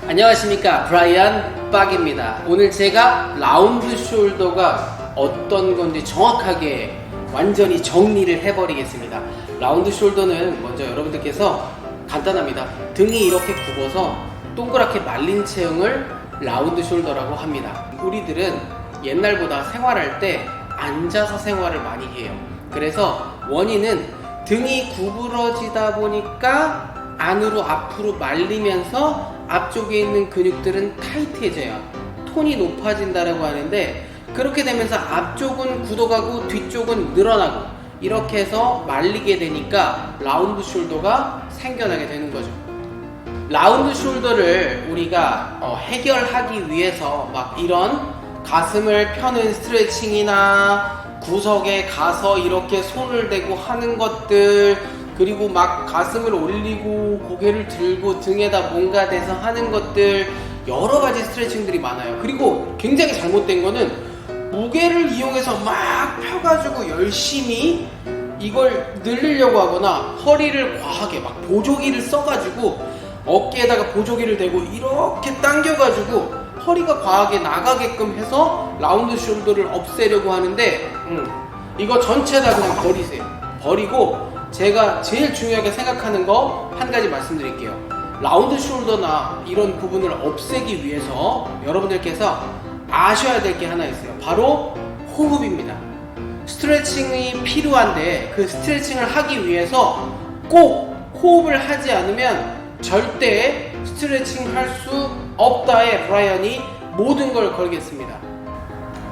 안녕하십니까, 브라이언 빡입니다. 오늘 제가 라운드 숄더가 어떤 건지 정확하게 완전히 정리를 해버리겠습니다. 라운드 숄더는 먼저 여러분들께서 간단합니다. 등이 이렇게 굽어서 동그랗게 말린 체형을 라운드 숄더라고 합니다. 우리들은 옛날보다 생활할 때 앉아서 생활을 많이 해요. 그래서 원인은 등이 구부러지다 보니까 안으로 앞으로 말리면서 앞쪽에 있는 근육들은 타이트해져요. 톤이 높아진다라고 하는데, 그렇게 되면서 앞쪽은 굳어가고 뒤쪽은 늘어나고 이렇게 해서 말리게 되니까 라운드 숄더가 생겨나게 되는 거죠. 라운드 숄더를 우리가 해결하기 위해서 막 이런 가슴을 펴는 스트레칭이나 구석에 가서 이렇게 손을 대고 하는 것들, 그리고 막 가슴을 올리고 고개를 들고 등에다 뭔가 대서 하는 것들, 여러 가지 스트레칭들이 많아요. 그리고 굉장히 잘못된 거는 무게를 이용해서 막 펴가지고 열심히 이걸 늘리려고 하거나 허리를 과하게 막 보조기를 써가지고 어깨에다가 보조기를 대고 이렇게 당겨가지고 허리가 과하게 나가게끔 해서 라운드 숄더를 없애려고 하는데, 이거 전체 다 그냥 버리세요. 버리고 제가 제일 중요하게 생각하는 거 한 가지 말씀드릴게요. 라운드 숄더나 이런 부분을 없애기 위해서 여러분들께서 아셔야 될 게 하나 있어요. 바로 호흡입니다. 스트레칭이 필요한데 그 스트레칭을 하기 위해서 꼭 호흡을 하지 않으면 절대 스트레칭 할 수 없다에 브라이언이 모든 걸 걸겠습니다.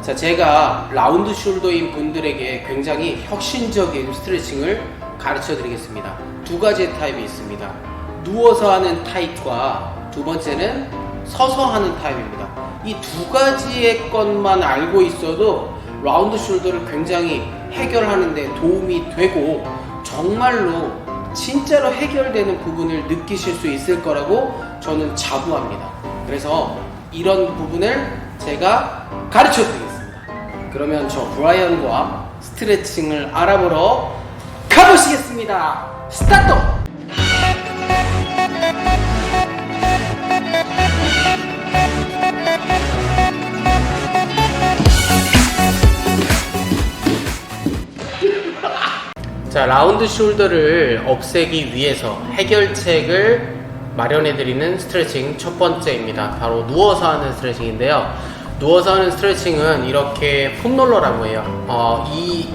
자, 제가 라운드 숄더인 분들에게 굉장히 혁신적인 스트레칭을 가르쳐 드리겠습니다. 두 가지의 타입이 있습니다. 누워서 하는 타입과 두 번째는 서서 하는 타입입니다. 이 두 가지의 것만 알고 있어도 라운드 숄더를 굉장히 해결하는 데 도움이 되고 정말로 진짜로 해결되는 부분을 느끼실 수 있을 거라고 저는 자부합니다. 그래서 이런 부분을 제가 가르쳐 드리겠습니다. 그러면 저 브라이언과 스트레칭을 알아보러 가보시겠습니다. 스타트! 자, 라운드 숄더를 없애기 위해서 해결책을 마련해드리는 스트레칭 첫 번째입니다. 바로 누워서 하는 스트레칭인데요. 누워서 하는 스트레칭은 이렇게 폼롤러라고 해요. 이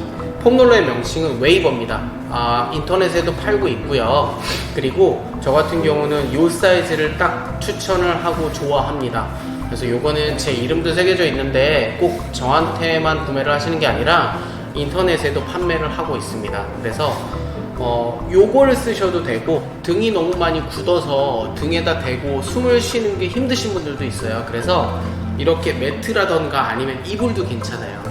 폼롤러의 명칭은 웨이버입니다. 인터넷에도 팔고 있고요. 그리고 저 같은 경우는 이 사이즈를 딱 추천을 하고 좋아합니다. 그래서 요거는 제 이름도 새겨져 있는데 꼭 저한테만 구매를 하시는 게 아니라 인터넷에도 판매를 하고 있습니다. 그래서 요거를 쓰셔도 되고, 등이 너무 많이 굳어서 등에다 대고 숨을 쉬는 게 힘드신 분들도 있어요. 그래서 이렇게 매트라던가 아니면 이불도 괜찮아요.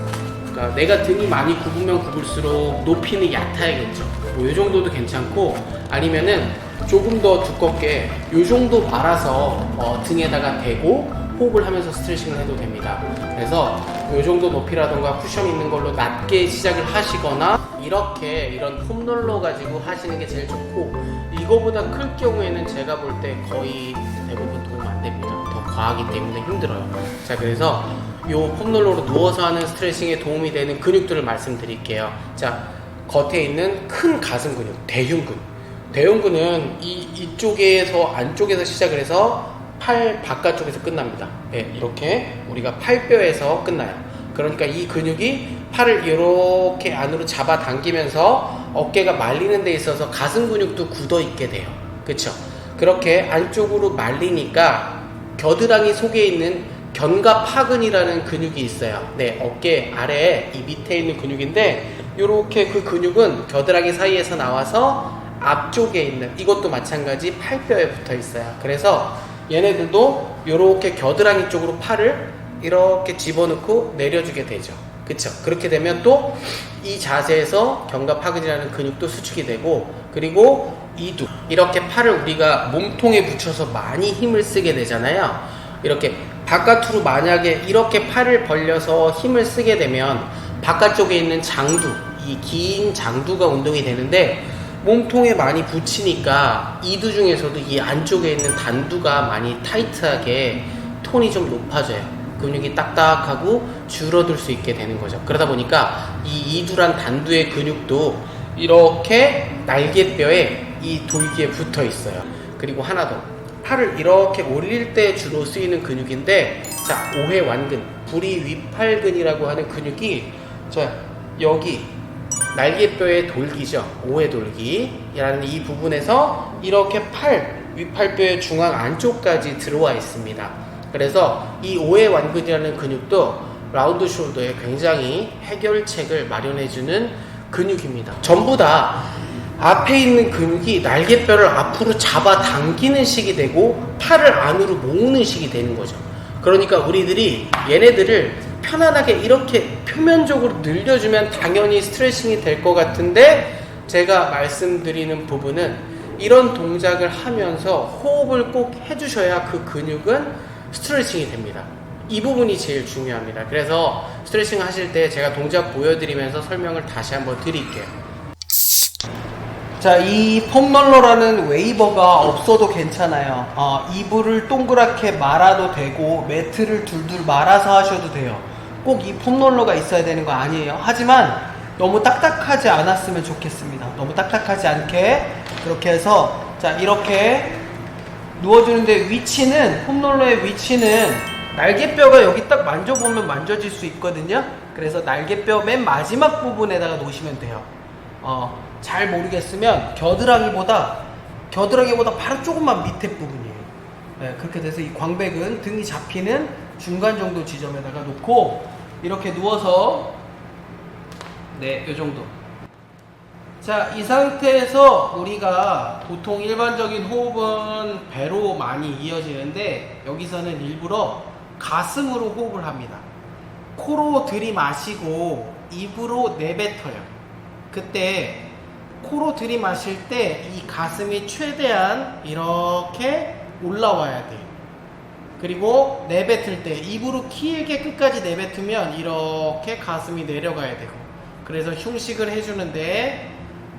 그러니까 내가 등이 많이 굽으면 굽을수록 높이는 얕아야겠죠. 뭐 요 정도도 괜찮고, 아니면은 조금 더 두껍게 요 정도 말아서 등에다가 대고 호흡을 하면서 스트레칭을 해도 됩니다. 그래서 이 정도 높이라던가 쿠션 있는 걸로 낮게 시작을 하시거나, 이렇게 이런 폼롤러 가지고 하시는 게 제일 좋고, 이거보다 클 경우에는 제가 볼 때 거의 대부분 도움 안 됩니다. 더 과하기 때문에 힘들어요. 자, 그래서 이 폼롤러로 누워서 하는 스트레칭에 도움이 되는 근육들을 말씀드릴게요. 자, 겉에 있는 큰 가슴 근육, 대흉근. 대흉근은 이쪽에서 안쪽에서 시작을 해서 팔 바깥쪽에서 끝납니다. 네, 이렇게 우리가 팔뼈에서 끝나요. 그러니까 이 근육이 팔을 이렇게 안으로 잡아당기면서 어깨가 말리는 데 있어서 가슴 근육도 굳어 있게 돼요. 그쵸? 그렇게 안쪽으로 말리니까 겨드랑이 속에 있는 견갑하근이라는 근육이 있어요. 네, 어깨 아래에 이 밑에 있는 근육인데, 이렇게 그 근육은 겨드랑이 사이에서 나와서 앞쪽에 있는, 이것도 마찬가지 팔뼈에 붙어 있어요. 그래서 얘네들도 이렇게 겨드랑이 쪽으로 팔을 이렇게 집어넣고 내려주게 되죠. 그쵸? 그렇게 되면 또 이 자세에서 견갑하근이라는 근육도 수축이 되고, 그리고 이두, 이렇게 팔을 우리가 몸통에 붙여서 많이 힘을 쓰게 되잖아요. 이렇게 바깥으로 만약에 이렇게 팔을 벌려서 힘을 쓰게 되면 바깥쪽에 있는 장두, 이 긴 장두가 운동이 되는데, 몸통에 많이 붙이니까 이두 중에서도 이 안쪽에 있는 단두가 많이 타이트하게 톤이 좀 높아져요. 근육이 딱딱하고 줄어들 수 있게 되는 거죠. 그러다 보니까 이 이두란 단두의 근육도 이렇게 날개뼈에 이 돌기에 붙어 있어요. 그리고 하나 더, 팔을 이렇게 올릴 때 주로 쓰이는 근육인데, 자, 오해완근, 부리위팔근이라고 하는 근육이 자, 여기 날개뼈의 돌기죠. 오해돌기라는 이 부분에서 이렇게 위팔뼈의 중앙 안쪽까지 들어와 있습니다. 그래서 이 오해완근이라는 근육도 라운드 숄더에 굉장히 해결책을 마련해주는 근육입니다. 전부 다 앞에 있는 근육이 날개뼈를 앞으로 잡아 당기는 식이 되고 팔을 안으로 모으는 식이 되는 거죠. 그러니까 우리들이 얘네들을 편안하게 이렇게 표면적으로 늘려주면 당연히 스트레칭이 될 것 같은데, 제가 말씀드리는 부분은 이런 동작을 하면서 호흡을 꼭 해주셔야 그 근육은 스트레칭이 됩니다. 이 부분이 제일 중요합니다. 그래서 스트레칭 하실 때 제가 동작 보여드리면서 설명을 다시 한번 드릴게요. 자, 이 폼롤러라는 웨이버가 없어도 괜찮아요. 이불을 동그랗게 말아도 되고 매트를 둘둘 말아서 하셔도 돼요. 꼭 이 폼롤러가 있어야 되는 거 아니에요. 하지만 너무 딱딱하지 않았으면 좋겠습니다. 너무 딱딱하지 않게 그렇게 해서, 자, 이렇게 누워주는데 위치는, 폼롤러의 위치는 날개뼈가 여기 딱 만져보면 만져질 수 있거든요. 그래서 날개뼈 맨 마지막 부분에다가 놓으시면 돼요. 잘 모르겠으면 겨드랑이보다 바로 조금만 밑에 부분이에요. 네, 그렇게 돼서 이 광배근, 등이 잡히는 중간 정도 지점에다가 놓고 이렇게 누워서, 네, 요 정도. 자, 이 상태에서 우리가 보통 일반적인 호흡은 배로 많이 이어지는데, 여기서는 일부러 가슴으로 호흡을 합니다. 코로 들이마시고 입으로 내뱉어요. 그때 코로 들이마실 때 이 가슴이 최대한 이렇게 올라와야 돼요. 그리고 내뱉을 때 입으로 길게 끝까지 내뱉으면 이렇게 가슴이 내려가야 되고, 그래서 흉식을 해주는데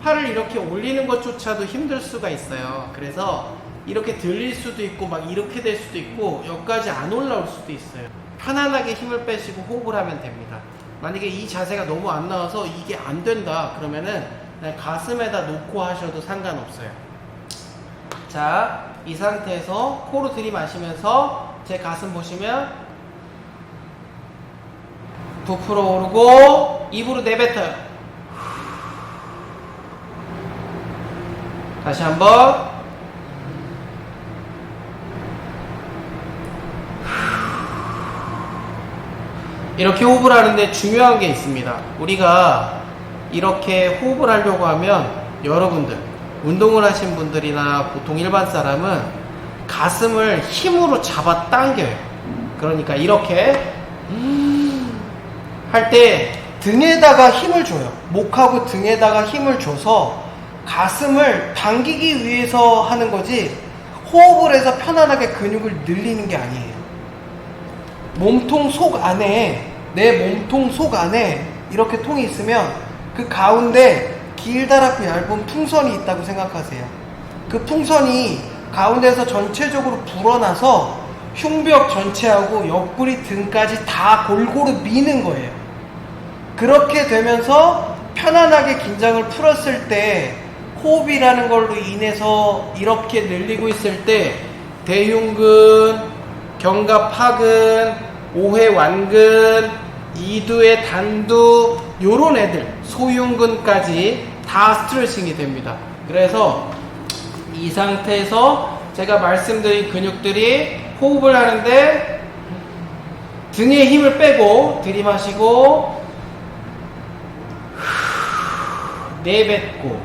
팔을 이렇게 올리는 것조차도 힘들 수가 있어요. 그래서 이렇게 들릴 수도 있고 막 이렇게 될 수도 있고 여기까지 안 올라올 수도 있어요. 편안하게 힘을 빼시고 호흡을 하면 됩니다. 만약에 이 자세가 너무 안 나와서 이게 안 된다 그러면은 그냥 가슴에다 놓고 하셔도 상관없어요. 자, 이 상태에서 코로 들이마시면서 제 가슴 보시면 부풀어 오르고 입으로 내뱉어요. 다시 한번. 이렇게 호흡을 하는데 중요한 게 있습니다. 우리가 이렇게 호흡을 하려고 하면 여러분들, 운동을 하신 분들이나 보통 일반 사람은 가슴을 힘으로 잡아 당겨요. 그러니까 이렇게 할 때 등에다가 힘을 줘요. 목하고 등에다가 힘을 줘서 가슴을 당기기 위해서 하는 거지, 호흡을 해서 편안하게 근육을 늘리는 게 아니에요. 몸통 속 안에, 내 몸통 속 안에 이렇게 통이 있으면 그 가운데 길다랗고 얇은 풍선이 있다고 생각하세요. 그 풍선이 가운데서 전체적으로 불어나서 흉벽 전체하고 옆구리 등까지 다 골고루 미는 거예요. 그렇게 되면서 편안하게 긴장을 풀었을 때 호흡이라는 걸로 인해서 이렇게 늘리고 있을 때 대흉근, 견갑하근, 오해완근, 이두의 단두, 요런 애들, 소흉근까지 다 스트레칭이 됩니다. 그래서 이 상태에서 제가 말씀드린 근육들이 호흡을 하는데 등에 힘을 빼고 들이마시고 내뱉고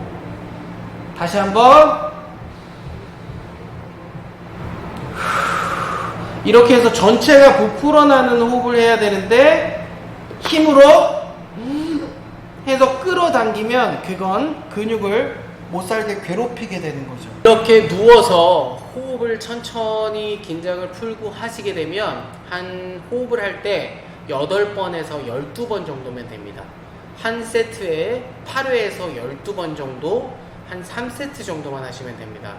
다시 한번 이렇게 해서 전체가 부풀어 나는 호흡을 해야 되는데 힘으로 해서 끌어당기면 그건 근육을 못 살게 괴롭히게 되는 거죠. 이렇게 누워서 호흡을 천천히 긴장을 풀고 하시게 되면 한 호흡을 할 때 8번에서 12번 정도면 됩니다. 한 세트에 8회에서 12번 정도 한 3세트 정도만 하시면 됩니다.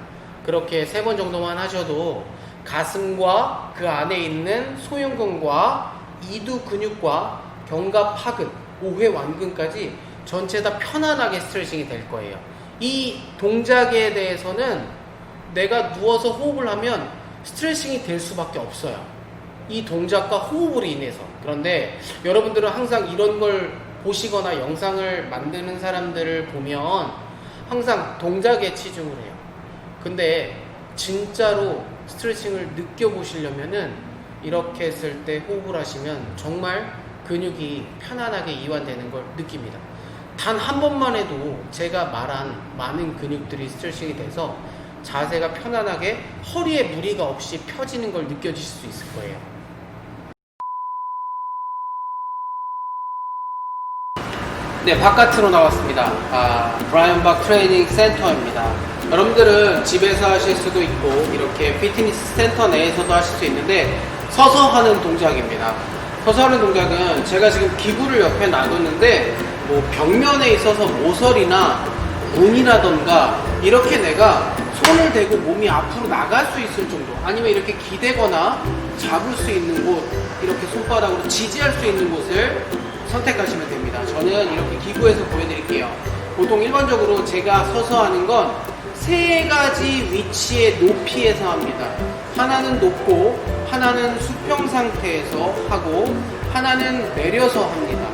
그렇게 3번 정도만 하셔도 가슴과 그 안에 있는 소흉근과 이두 근육과 견갑하근, 5회 완근까지 전체 다 편안하게 스트레칭이 될 거예요. 이 동작에 대해서는 내가 누워서 호흡을 하면 스트레칭이 될 수밖에 없어요. 이 동작과 호흡으로 인해서. 그런데 여러분들은 항상 이런 걸 보시거나 영상을 만드는 사람들을 보면 항상 동작에 치중을 해요. 근데 진짜로 스트레칭을 느껴보시려면은 이렇게 했을 때 호흡을 하시면 정말 근육이 편안하게 이완되는 걸 느낍니다. 단 한 번만 해도 제가 말한 많은 근육들이 스트레칭이 돼서 자세가 편안하게 허리에 무리가 없이 펴지는 걸 느껴지실 수 있을 거예요. 네, 바깥으로 나왔습니다. 브라이언 박 트레이닝 센터입니다. 여러분들은 집에서 하실 수도 있고 이렇게 피트니스 센터 내에서도 하실 수 있는데 서서 하는 동작입니다. 서서 하는 동작은 제가 지금 기구를 옆에 놔뒀는데 뭐 벽면에 있어서 모서리나 문이라던가 이렇게 내가 손을 대고 몸이 앞으로 나갈 수 있을 정도, 아니면 이렇게 기대거나 잡을 수 있는 곳, 이렇게 손바닥으로 지지할 수 있는 곳을 선택하시면 됩니다. 저는 이렇게 기구에서 보여드릴게요. 보통 일반적으로 제가 서서 하는 건 3가지 위치의 높이에서 합니다. 하나는 높고, 하나는 수평 상태에서 하고, 하나는 내려서 합니다.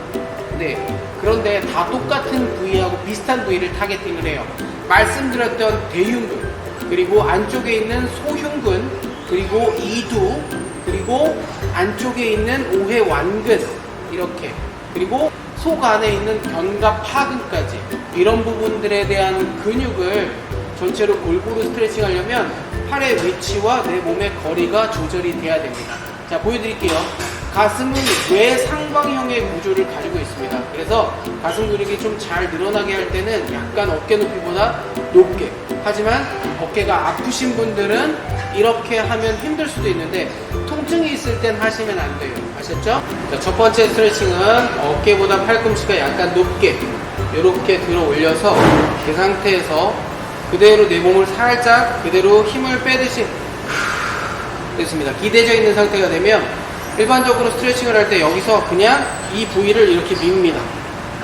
네, 그런데 다 똑같은 부위하고 비슷한 부위를 타겟팅을 해요. 말씀드렸던 대흉근, 그리고 안쪽에 있는 소흉근, 그리고 이두, 그리고 안쪽에 있는 5회 완근, 이렇게, 그리고 속 안에 있는 견갑하근까지 이런 부분들에 대한 근육을 전체로 골고루 스트레칭 하려면 팔의 위치와 내 몸의 거리가 조절이 돼야 됩니다. 자, 보여드릴게요. 가슴은 뇌상방형의 구조를 가지고 있습니다. 그래서 가슴 근육이 좀 잘 늘어나게 할 때는 약간 어깨 높이보다 높게, 하지만 어깨가 아프신 분들은 이렇게 하면 힘들 수도 있는데 통증이 있을 땐 하시면 안 돼요. 아셨죠? 자, 첫 번째 스트레칭은 어깨보다 팔꿈치가 약간 높게 이렇게 들어 올려서 그 상태에서 그대로 내 몸을 살짝 그대로 힘을 빼듯이 됐습니다. 기대져 있는 상태가 되면 일반적으로 스트레칭을 할 때 여기서 그냥 이 부위를 이렇게 밉니다.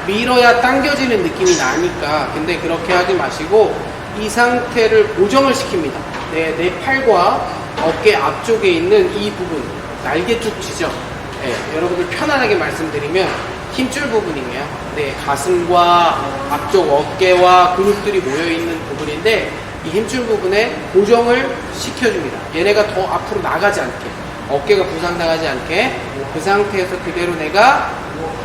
밀어야 당겨지는 느낌이 나니까. 근데 그렇게 하지 마시고 이 상태를 고정을 시킵니다. 내 팔과 어깨 앞쪽에 있는 이 부분, 날개죽지죠. 네, 여러분들 편안하게 말씀드리면 힘줄 부분이에요. 네, 가슴과 앞쪽 어깨와 근육들이 모여있는 부분인데 이 힘줄 부분에 고정을 시켜줍니다. 얘네가 더 앞으로 나가지 않게, 어깨가 부상당하지 않게. 그 상태에서 그대로 내가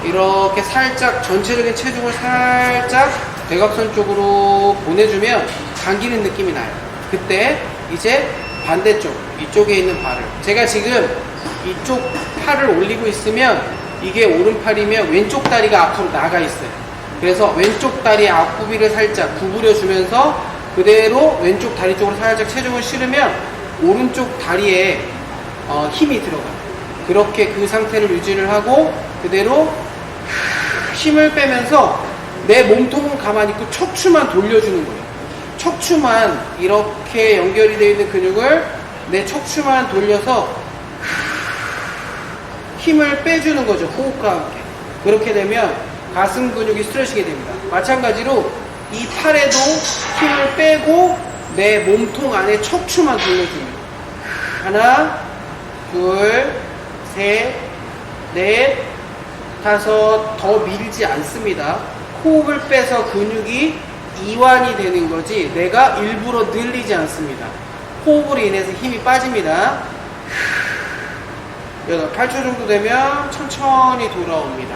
이렇게 살짝 전체적인 체중을 살짝 대각선 쪽으로 보내주면 당기는 느낌이 나요. 그때 이제 반대쪽, 이쪽에 있는 발을, 제가 지금 이쪽 팔을 올리고 있으면 이게 오른팔이면 왼쪽 다리가 앞으로 나가 있어요. 그래서 왼쪽 다리 앞구비를 살짝 구부려 주면서 그대로 왼쪽 다리 쪽으로 살짝 체중을 실으면 오른쪽 다리에 힘이 들어가요. 그렇게 그 상태를 유지를 하고 그대로 힘을 빼면서 내 몸통은 가만히 있고 척추만 돌려주는 거예요. 척추만, 이렇게 연결이 되어 있는 근육을 내 척추만 돌려서 힘을 빼주는 거죠. 호흡과 함께. 그렇게 되면 가슴 근육이 스트레칭이 됩니다. 마찬가지로 이 팔에도 힘을 빼고 내 몸통 안에 척추만 돌려줍니다. 하나, 둘, 셋, 넷, 다섯. 더 밀지 않습니다. 호흡을 빼서 근육이 이완이 되는 거지 내가 일부러 늘리지 않습니다. 호흡으로 인해서 힘이 빠집니다. 8초 정도 되면 천천히 돌아옵니다.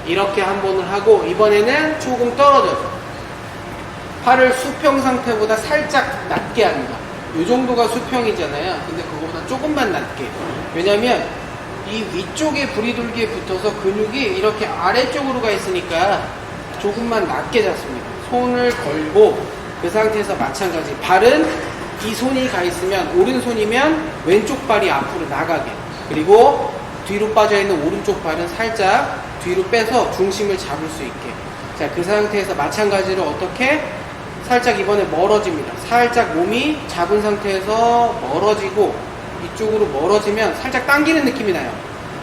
이렇게 한 번을 하고 이번에는 조금 떨어져서 팔을 수평 상태보다 살짝 낮게 합니다. 이 정도가 수평이잖아요. 근데 그거보다 조금만 낮게. 왜냐면 이 위쪽에 부리돌기에 붙어서 근육이 이렇게 아래쪽으로 가 있으니까 조금만 낮게 잡습니다. 손을 걸고 그 상태에서 마찬가지. 발은 이 손이 가 있으면, 오른손이면 왼쪽 발이 앞으로 나가게, 그리고 뒤로 빠져있는 오른쪽 발은 살짝 뒤로 빼서 중심을 잡을 수 있게. 자, 그 상태에서 마찬가지로 어떻게 살짝 이번에 멀어집니다. 살짝 몸이 잡은 상태에서 멀어지고 이쪽으로 멀어지면 살짝 당기는 느낌이 나요.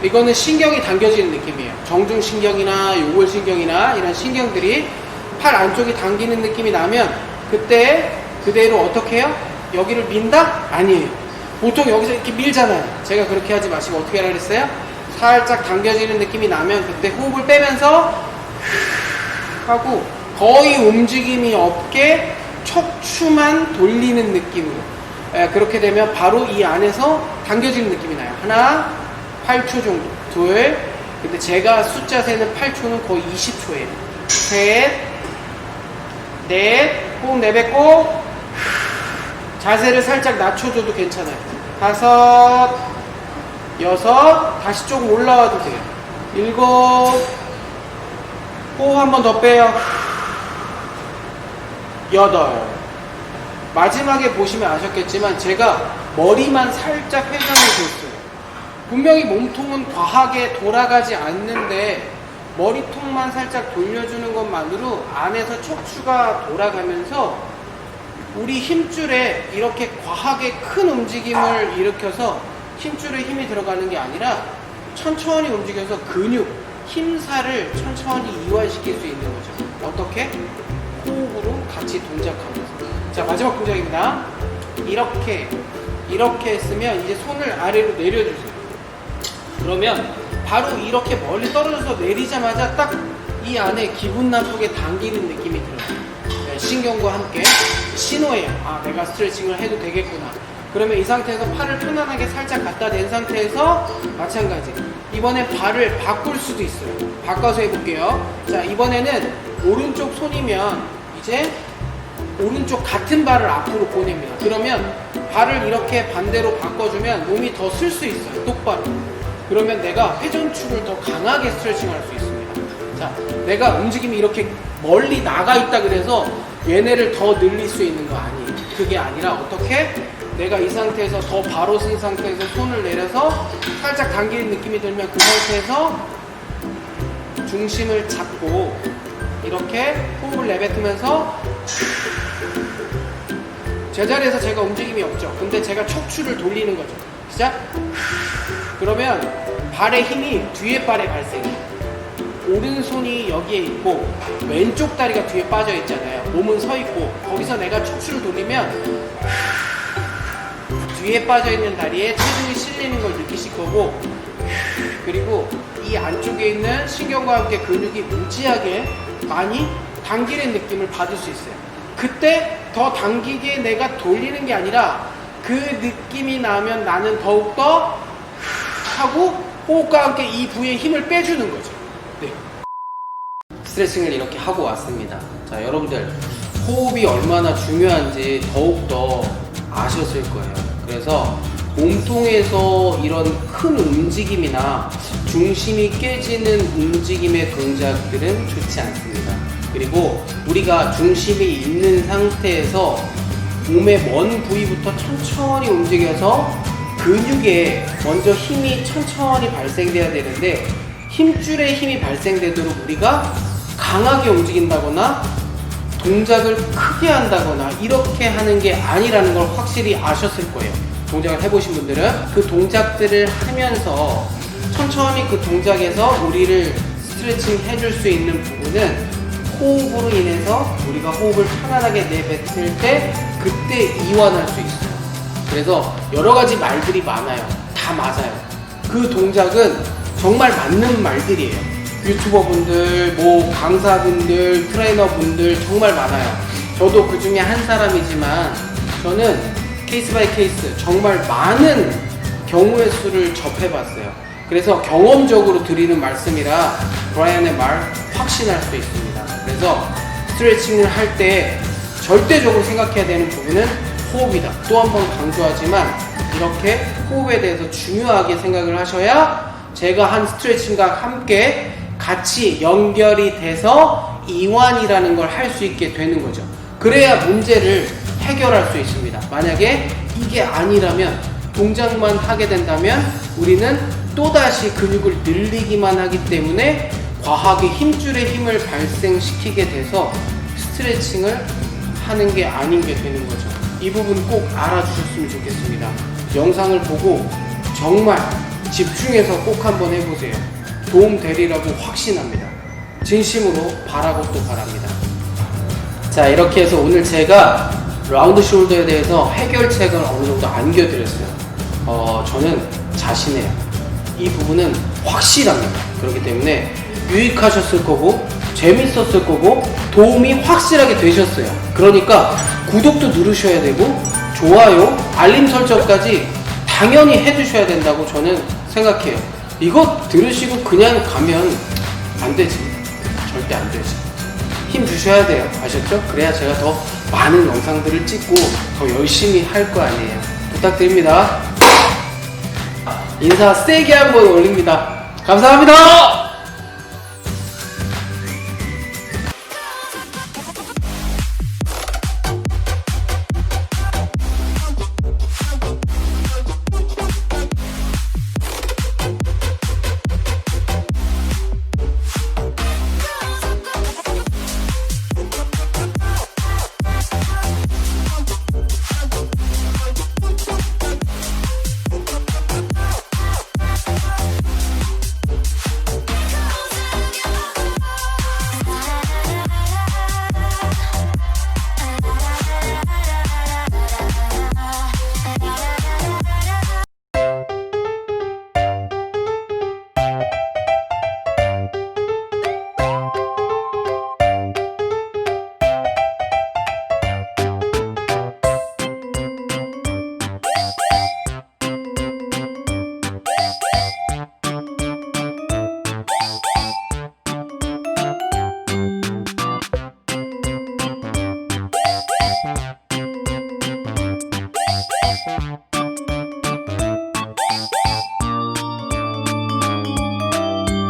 이거는 신경이 당겨지는 느낌이에요. 정중신경이나 요골신경이나 이런 신경들이 팔 안쪽이 당기는 느낌이 나면 그때 그대로 어떻게 해요? 여기를 민다? 아니에요. 보통 여기서 이렇게 밀잖아요. 제가 그렇게 하지 마시고 어떻게 하라 그랬어요? 살짝 당겨지는 느낌이 나면 그때 호흡을 빼면서 하고 거의 움직임이 없게 척추만 돌리는 느낌으로 그렇게 되면 바로 이 안에서 당겨지는 느낌이 나요. 하나 8초 정도, 둘, 근데 제가 숫자 세는 8초는 거의 20초예요. 셋, 넷, 호흡 내뱉고 자세를 살짝 낮춰줘도 괜찮아요. 다섯, 여섯, 다시 조금 올라와도 돼요. 일곱, 호흡 한 번 더 빼요. 여덟. 마지막에 보시면 아셨겠지만 제가 머리만 살짝 회전을 줬어요. 분명히 몸통은 과하게 돌아가지 않는데 머리통만 살짝 돌려주는 것만으로 안에서 척추가 돌아가면서 우리 힘줄에 이렇게 과하게 큰 움직임을 일으켜서 힘줄에 힘이 들어가는 게 아니라 천천히 움직여서 근육, 힘살을 천천히 이완시킬 수 있는 거죠. 어떻게? 호흡으로 같이 동작하면서. 자, 마지막 동작입니다. 이렇게 했으면 이제 손을 아래로 내려주세요. 그러면 바로 이렇게 멀리 떨어져서 내리자마자 딱 이 안에 기분 나쁘게 당기는 느낌이 들어요. 네, 신경과 함께 신호예요. 아, 내가 스트레칭을 해도 되겠구나. 그러면 이 상태에서 팔을 편안하게 살짝 갖다 댄 상태에서 마찬가지. 이번에 발을 바꿀 수도 있어요. 바꿔서 해볼게요. 자, 이번에는 오른쪽 손이면 이제 오른쪽 같은 발을 앞으로 보냅니다. 그러면 발을 이렇게 반대로 바꿔주면 몸이 더 쓸 수 있어요. 똑바로. 그러면 내가 회전축을 더 강하게 스트레칭할 수 있습니다. 자, 내가 움직임이 이렇게 멀리 나가 있다 그래서 얘네를 더 늘릴 수 있는 거 아니에요. 그게 아니라 어떻게? 내가 이 상태에서 더 바로 쓴 상태에서 손을 내려서 살짝 당기는 느낌이 들면 그 상태에서 중심을 잡고 이렇게 호흡을 내뱉으면서 제자리에서 제가 움직임이 없죠. 근데 제가 척추를 돌리는 거죠. 시작! 그러면 발의 힘이 뒤에 발에 발생해요. 오른손이 여기에 있고 왼쪽 다리가 뒤에 빠져 있잖아요. 몸은 서 있고 거기서 내가 척추를 돌리면 뒤에 빠져 있는 다리에 체중이 실리는 걸 느끼실 거고 그리고 이 안쪽에 있는 신경과 함께 근육이 무지하게 많이 당기는 느낌을 받을 수 있어요. 그때 더 당기게 내가 돌리는 게 아니라 그 느낌이 나면 나는 더욱더 하고 호흡과 함께 이 부위에 힘을 빼주는 거죠. 네. 스트레칭을 이렇게 하고 왔습니다. 자, 여러분들 호흡이 얼마나 중요한지 더욱더 아셨을 거예요. 그래서 몸통에서 이런 큰 움직임이나 중심이 깨지는 움직임의 동작들은 좋지 않습니다. 그리고 우리가 중심이 있는 상태에서 몸의 먼 부위부터 천천히 움직여서 근육에 먼저 힘이 천천히 발생돼야 되는데 힘줄에 힘이 발생되도록 우리가 강하게 움직인다거나 동작을 크게 한다거나 이렇게 하는 게 아니라는 걸 확실히 아셨을 거예요. 동작을 해보신 분들은 그 동작들을 하면서 천천히 그 동작에서 우리를 스트레칭 해줄 수 있는 부분은 호흡으로 인해서 우리가 호흡을 편안하게 내뱉을 때 그때 이완할 수 있어요. 그래서 여러 가지 말들이 많아요. 다 맞아요. 그 동작은 정말 맞는 말들이에요. 유튜버분들, 뭐 강사분들, 트레이너분들 정말 많아요. 저도 그 중에 한 사람이지만 저는 케이스 바이 케이스 정말 많은 경우의 수를 접해봤어요. 그래서 경험적으로 드리는 말씀이라 브라이언의 말 확신할 수 있습니다. 그래서 스트레칭을 할 때 절대적으로 생각해야 되는 부분은 호흡이다. 또 한 번 강조하지만 이렇게 호흡에 대해서 중요하게 생각을 하셔야 제가 한 스트레칭과 함께 같이 연결이 돼서 이완이라는 걸 할 수 있게 되는 거죠. 그래야 문제를 해결할 수 있습니다. 만약에 이게 아니라면 동작만 하게 된다면 우리는 또다시 근육을 늘리기만 하기 때문에 과하게 힘줄에 힘을 발생시키게 돼서 스트레칭을 하는 게 아닌 게 되는 거죠. 이 부분 꼭 알아주셨으면 좋겠습니다. 영상을 보고 정말 집중해서 꼭 한번 해보세요. 도움 되리라고 확신합니다. 진심으로 바라고 또 바랍니다. 자, 이렇게 해서 오늘 제가 라운드 숄더에 대해서 해결책을 어느 정도 안겨드렸어요. 저는 자신해요. 이 부분은 확실합니다. 그렇기 때문에 유익하셨을 거고 재밌었을 거고 도움이 확실하게 되셨어요. 그러니까 구독도 누르셔야 되고 좋아요, 알림 설정까지 당연히 해주셔야 된다고 저는 생각해요. 이거 들으시고 그냥 가면 안 되지. 절대 안 되지. 힘 주셔야 돼요. 아셨죠? 그래야 제가 더 많은 영상들을 찍고 더 열심히 할 거 아니에요. 부탁드립니다. 인사 세게 한번 올립니다. 감사합니다.